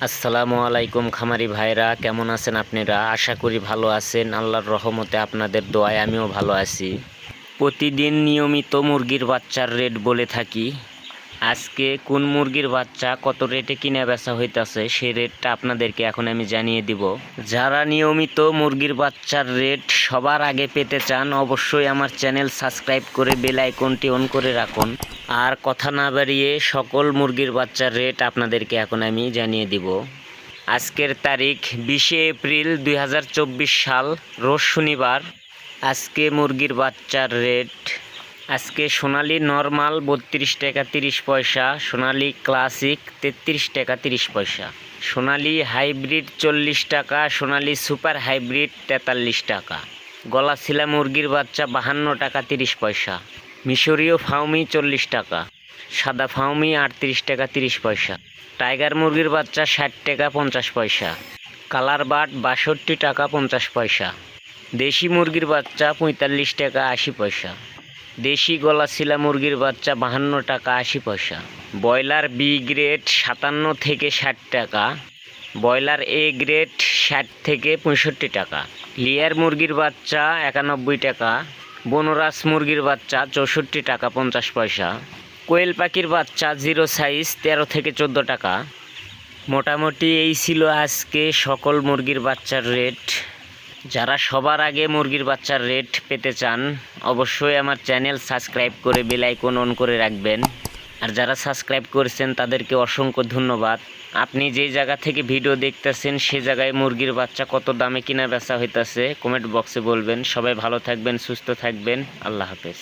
আসসালামু আলাইকুম খামারি ভাইরা, কেমন আছেন আপনারা? আশা করি ভালো আছেন। আল্লাহর রহমতে আপনাদের দোয়ায় আমিও ভালো আছি। প্রতিদিন নিয়মিত মুরগির বাচ্চার রেট বলে থাকি। আজকে কোন মুরগির বাচ্চা কত রেটে কিনা বেচা হইতাছে সেই রেটটা আপনাদেরকে এখন আমি জানিয়ে দিব। যারা নিয়মিত মুরগির বাচ্চার রেট সবার আগে পেতে চান অবশ্যই আমার চ্যানেল সাবস্ক্রাইব করে বেল আইকনটি অন করে রাখুন। আর কথা না বাড়িয়ে সকল মুরগির বাচ্চার রেট আপনাদেরকে এখন আমি জানিয়ে দিব। আজকের তারিখ 20 এপ্রিল 2024 সাল, রোজ শনিবার। আজকে মুরগির বাচ্চার রেট, আজকে সোনালী নর্মাল 32 টাকা 30 পয়সা, সোনালী ক্লাসিক 33 টাকা 30 পয়সা, সোনালী হাইব্রিড 40 টাকা, সোনালী সুপার হাইব্রিড 43 টাকা, গলাছিলা মুরগির বাচ্চা 52 টাকা 30 পয়সা, মিশরীয় ফাউমি 40 টাকা, সাদা ফাউমি 38 টাকা 30 পয়সা, টাইগার মুরগির বাচ্চা 60 টাকা 50 পয়সা, কালার বাট 62 টাকা 50 পয়সা, দেশি মুরগির বাচ্চা 45 টাকা 80 পয়সা, দেশি গলাছিলা মুরগির বাচ্চা 52 টাকা 80 পয়সা, ব্রয়লার বি গ্রেড 57 থেকে 60 টাকা, ব্রয়লার এ গ্রেড 60 থেকে 65 টাকা, লেয়ার মুরগির বাচ্চা 91 টাকা, বনরাজ মুরগির বাচ্চা 64 টাকা 50 পয়সা, কোয়েল পাখির বাচ্চা জিরো সাইজ 13 থেকে 14 টাকা। মোটামুটি এই ছিল আজকে সকল মুরগির বাচ্চার রেট। যারা সবার আগে মুরগির বাচ্চার রেট পেতে চান অবশ্যই আমার চ্যানেল সাবস্ক্রাইব করে বেল আইকন অন করে রাখবেন। আর যারা সাবস্ক্রাইব করেছেন তাদেরকে অসংখ্য ধন্যবাদ। আপনি যেই জায়গা থেকে ভিডিও দেখতেছেন সে জায়গায় মুরগির বাচ্চা কত দামে কিনা বেচা হইতাছে কমেন্ট বক্সে বলবেন। সবাই ভালো থাকবেন, সুস্থ থাকবেন। আল্লাহ হাফেজ।